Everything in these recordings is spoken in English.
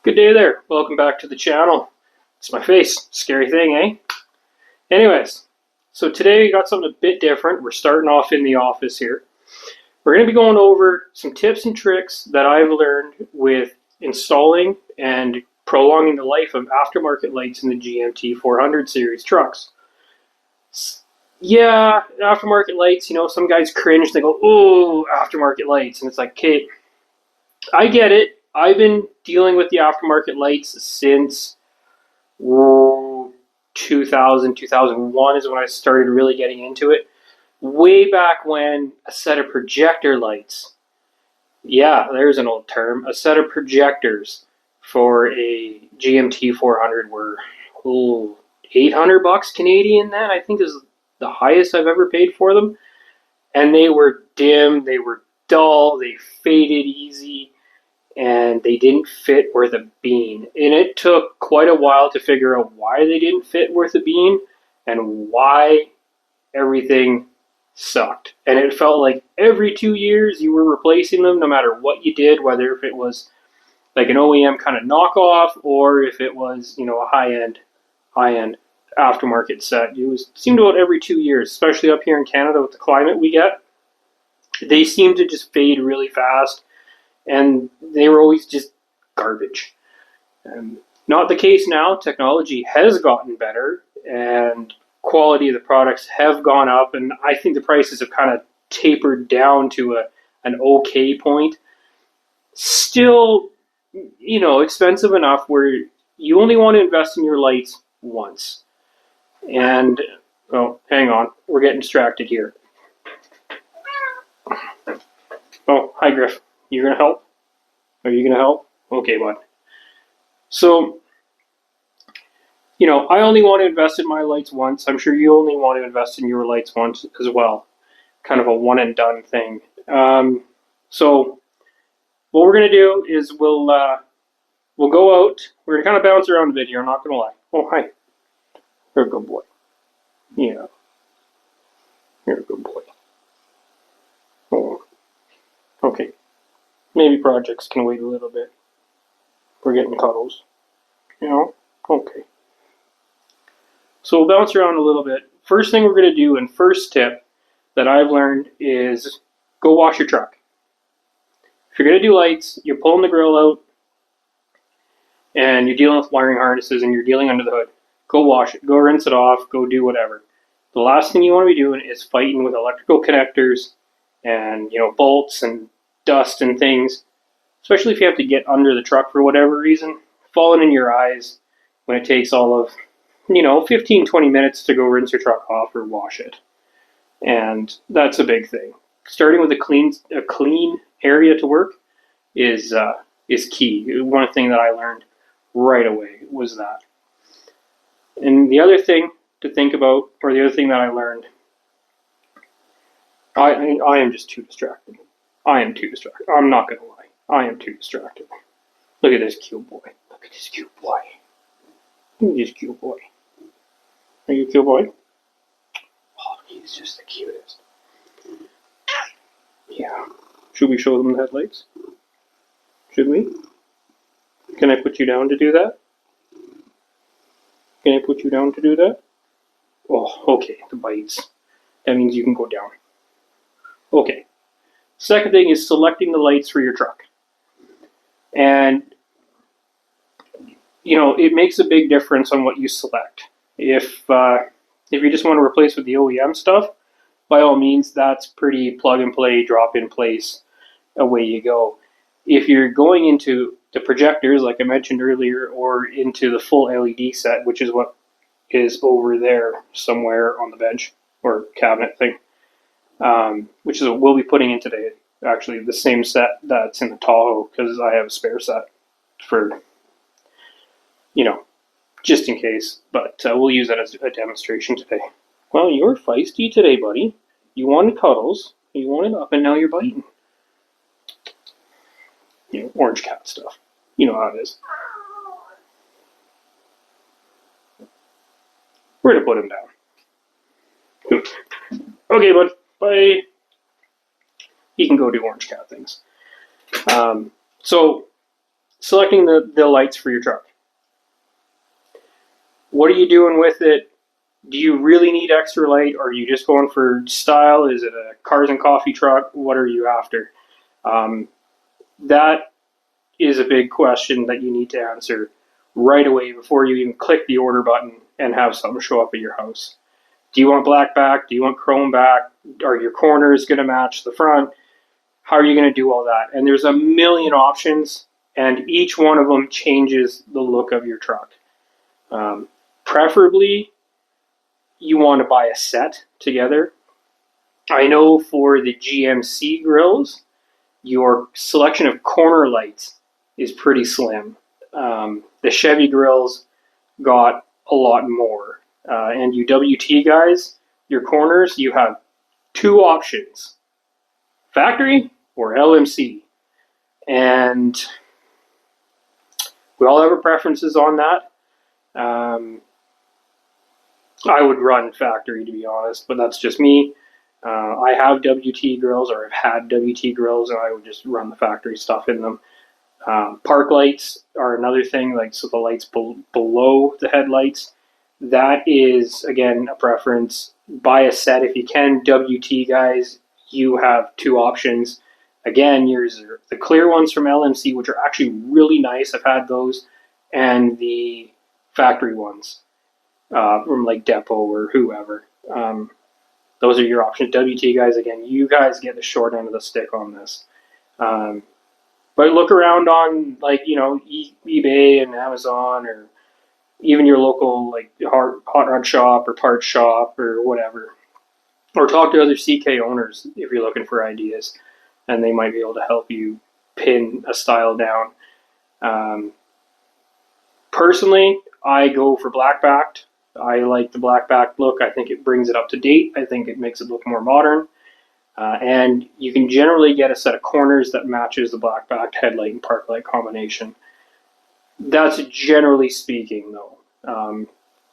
Good day there. Welcome back to the channel. It's my face. Scary thing, eh? Anyways, so today we got something a bit different. We're starting off in the office here. We're going to be going over some tips and tricks that I've learned with installing and prolonging the life of aftermarket lights in the GMT400 series trucks. Yeah, aftermarket lights, some guys cringe. They go, "Oh, aftermarket lights." And it's like, okay, I get it. I've been dealing with the aftermarket lights since 2000, 2001 is when I started really getting into it. Way back when a set of projector lights, yeah, there's an old term, a set of projectors for a GMT 400 were $800 Canadian. Then I think is the highest I've ever paid for them. And they were dim, they were dull, they faded easy, and they didn't fit worth a bean. And it took quite a while to figure out why they didn't fit worth a bean and why everything sucked. And it felt like every 2 years you were replacing them, no matter what you did, whether if it was like an OEM kind of knockoff or if it was, a high-end aftermarket set. It seemed about every 2 years, especially up here in Canada with the climate we get. They seem to just fade really fast, and they were always just garbage. Not the case now. Technology has gotten better, and quality of the products have gone up, and I think the prices have kind of tapered down to an okay point. Still, expensive enough where you only want to invest in your lights once. And, oh, hang on. We're getting distracted here. Oh, hi, Griff. You gonna help? Are you gonna help? Okay, bud. So, I only want to invest in my lights once. I'm sure you only want to invest in your lights once as well. Kind of a one and done thing. So, what we're gonna do is we'll go out. We're gonna kind of bounce around a bit here. I'm not gonna lie. Oh, hi. You're a good boy. Yeah. You're a good boy. Oh. Okay. Maybe projects can wait a little bit. We're getting cuddles. Okay. So we'll bounce around a little bit. First thing we're going to do, and first tip that I've learned, is go wash your truck. If you're going to do lights, you're pulling the grill out, and you're dealing with wiring harnesses, and you're dealing under the hood. Go wash it. Go rinse it off. Go do whatever. The last thing you want to be doing is fighting with electrical connectors and, bolts and dust and things, especially if you have to get under the truck for whatever reason, falling in your eyes when it takes all of, 15, 20 minutes to go rinse your truck off or wash it. And that's a big thing. Starting with a clean area to work is key. One thing that I learned right away was that. And the other thing to think about, or the other thing that I learned, I am just too distracted. I am too distracted. I'm not going to lie. I am too distracted. Look at this cute boy. Look at this cute boy. Look at this cute boy. Are you a cute boy? Oh, he's just the cutest. Yeah. Should we show them the headlights? Should we? Can I put you down to do that? Can I put you down to do that? Oh, okay. The bites. That means you can go down. Okay. Second thing is selecting the lights for your truck. And, it makes a big difference on what you select. If you just want to replace with the OEM stuff, by all means, that's pretty plug and play, drop in place, away you go. If you're going into the projectors, like I mentioned earlier, or into the full LED set, which is what is over there somewhere on the bench or cabinet thing, which is what we'll be putting in today. Actually, the same set that's in the Tahoe, because I have a spare set for, just in case. But we'll use that as a demonstration today. Well, you're feisty today, buddy. You wanted cuddles, you wanted up, and now you're biting. Orange cat stuff. You know how it is. We're going to put him down. Okay, bud. Bye. He can go do orange cat things. So, selecting the lights for your truck. What are you doing with it? Do you really need extra light, or are you just going for style? Is it a cars and coffee truck? What are you after? That is a big question that you need to answer right away before you even click the order button and have something show up at your house. Do you want black back? Do you want chrome back? Are your corners going to match the front? How are you going to do all that? And there's a million options, and each one of them changes the look of your truck. Preferably, you want to buy a set together. I know for the GMC grills, your selection of corner lights is pretty slim. The Chevy grills got a lot more. And you WT guys, your corners, you have two options: factory or LMC. And we all have our preferences on that. I would run factory, to be honest, but that's just me. I have WT grills, or I've had WT grills, and I would just run the factory stuff in them. Park lights are another thing, like so the lights below the headlights. That is, again, a preference. Buy a set if you can. WT guys, you have two options. Again, yours are the clear ones from LMC, which are actually really nice. I've had those, and the factory ones from like Depot or whoever. Those are your options. WT guys, again, you guys get the short end of the stick on this. But look around on, like, eBay and Amazon, or even your local like hot rod shop or parts shop or whatever. Or talk to other CK owners if you're looking for ideas, and they might be able to help you pin a style down. Personally, I go for black backed. I like the black backed look. I think it brings it up to date. I think it makes it look more modern. And you can generally get a set of corners that matches the black backed headlight and park light combination. That's generally speaking, though.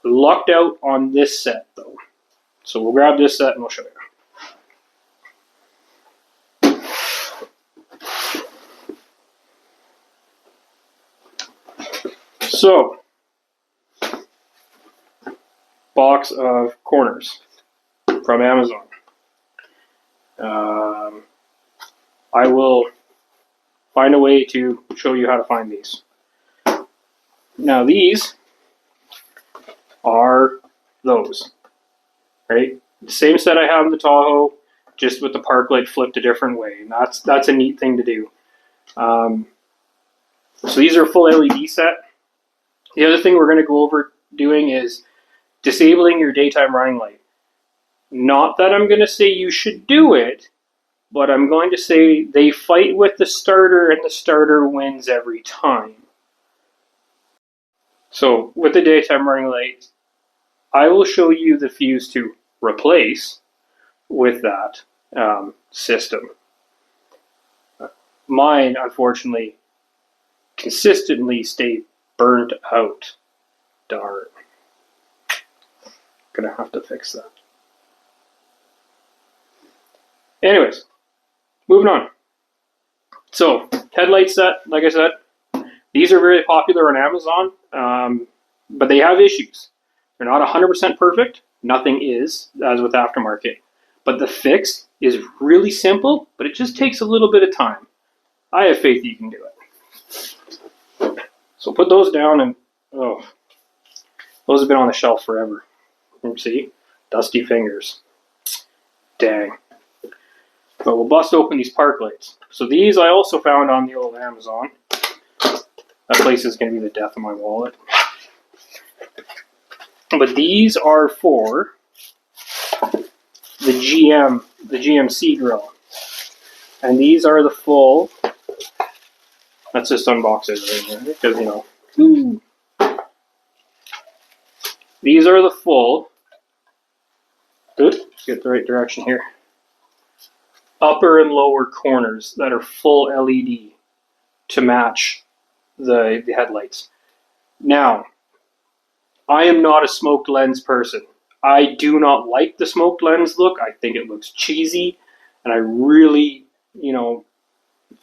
Lucked out on this set, though. So we'll grab this set and we'll show you. So, box of corners from Amazon. I will find a way to show you how to find these. Now these are those, right? The same set I have in the Tahoe, just with the park light flipped a different way, and that's a neat thing to do. So these are a full LED set. The other thing we're going to go over doing is disabling your daytime running light. Not that I'm going to say you should do it, but I'm going to say they fight with the starter, and the starter wins every time. So with the daytime running light, I will show you the fuse to replace with that system. Mine, unfortunately, consistently stay burnt out. Darn. Gonna have to fix that. Anyways, moving on. So, headlight set, like I said, these are very popular on Amazon, but they have issues. They're not 100% perfect. Nothing is, as with Aftermarket. But the fix is really simple, but it just takes a little bit of time. I have faith that you can do it. So put those down, and those have been on the shelf forever. See? Dusty fingers. Dang. But we'll bust open these park lights. So these I also found on the old Amazon. That place is going to be the death of my wallet. But these are for the GMC grill. And these are the full. Let's just unbox it right here, because, These are the full. Good. Get the right direction here. Upper and lower corners that are full LED to match the headlights. Now, I am not a smoked lens person. I do not like the smoked lens look. I think it looks cheesy, and I really,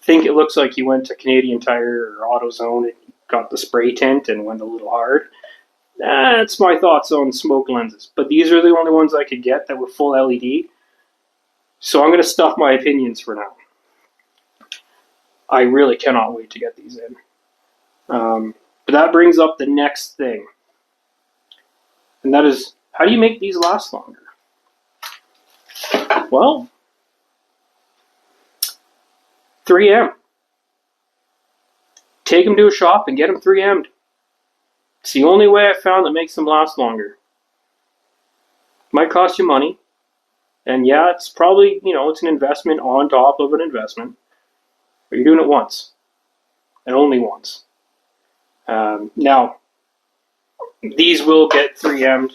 think it looks like you went to Canadian Tire or AutoZone and got the spray tint and went a little hard. That's my thoughts on smoke lenses. But these are the only ones I could get that were full LED. So I'm going to stuff my opinions for now. I really cannot wait to get these in. But that brings up the next thing. And that is, how do you make these last longer? Well, 3M. Take them to a shop and get them 3M'd. It's the only way I've found that makes them last longer. Might cost you money. And yeah, it's probably, it's an investment on top of an investment. But you're doing it once. And only once. Now, these will get 3M'd.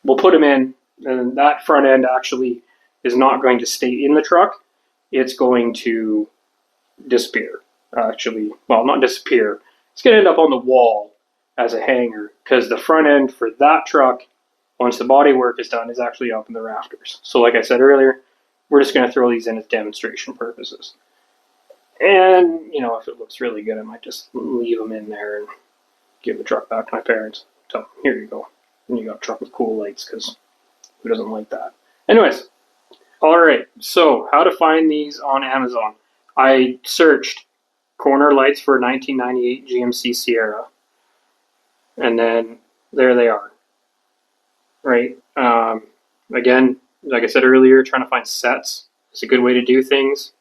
We'll put them in, and that front end actually is not going to stay in the truck. It's going to disappear. Actually, well, not disappear. It's going to end up on the wall as a hanger, because the front end for that truck, once the body work is done, is actually up in the rafters. So like I said earlier, we're just going to throw these in as demonstration purposes. And, if it looks really good, I might just leave them in there and give the truck back to my parents. So, here you go. And you got a truck with cool lights, because who doesn't like that? Anyways, alright, so how to find these on Amazon. I searched corner lights for 1998 GMC Sierra. And then there they are. Right? Again, like I said earlier, trying to find sets is a good way to do things.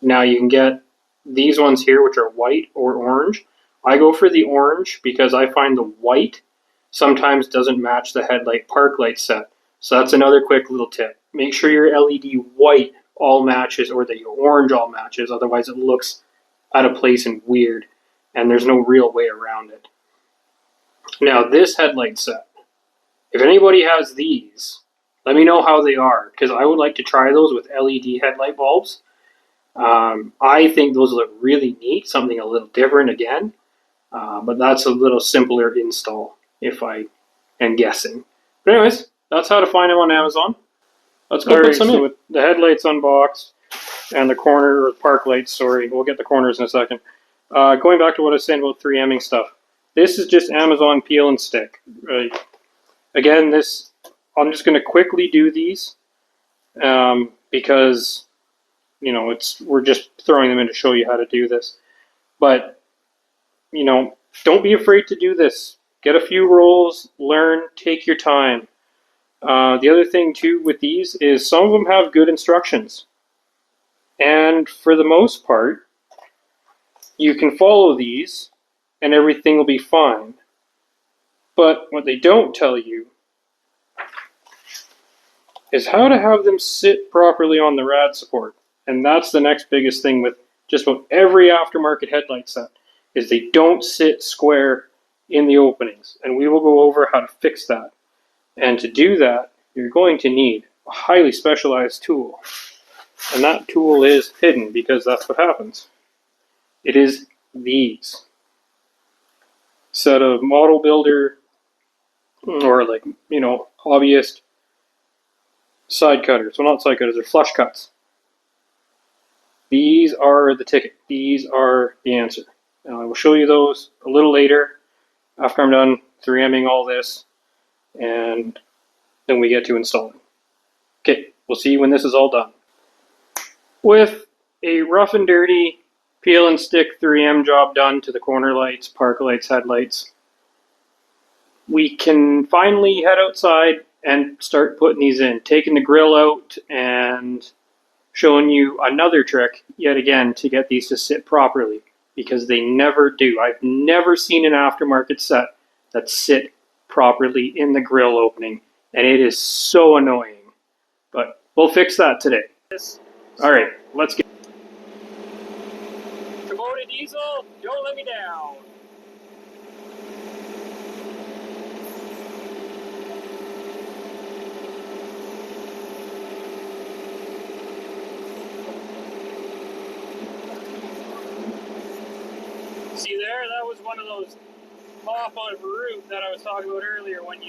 Now you can get these ones here, which are white or orange. I go for the orange because I find the white sometimes doesn't match the headlight park light set. So that's another quick little tip. Make sure your LED white all matches or the orange all matches. Otherwise it looks out of place and weird, and there's no real way around it. Now this headlight set, if anybody has these, let me know how they are, because I would like to try those with LED headlight bulbs. I think those look really neat, something a little different again, but that's a little simpler install if I am guessing. But anyways, that's how to find them on Amazon. Let's go put some in. With the headlights unboxed and the corner or park lights, sorry, we'll get the corners in a second. Going back to what I was saying about 3M'ing stuff. This is just Amazon peel and stick. Again, I'm just going to quickly do these because we're just throwing them in to show you how to do this. But don't be afraid to do this. Get a few rolls, learn, take your time. The other thing too with these is some of them have good instructions, and for the most part, you can follow these, and everything will be fine. But what they don't tell you is how to have them sit properly on the rad support. And that's the next biggest thing with just about every aftermarket headlight set, is they don't sit square in the openings. And we will go over how to fix that. And to do that, you're going to need a highly specialized tool. And that tool is hidden, because that's what happens. It is these. Set of model builder or hobbyist side cutters. Well, not side cutters, they're flush cuts. These are the ticket. These are the answer. Now I will show you those a little later after I'm done 3M'ing all this, and then we get to installing. Okay, we'll see when this is all done. With a rough and dirty peel and stick 3M job done to the corner lights, park lights, headlights, we can finally head outside and start putting these in, taking the grill out and showing you another trick yet again to get these to sit properly, because they never do. I've never seen an aftermarket set that sit properly in the grill opening, and it is so annoying. But we'll fix that today. Alright, let's get Kubota diesel, don't let me down. See there, that was one of those pop on route that I was talking about earlier when you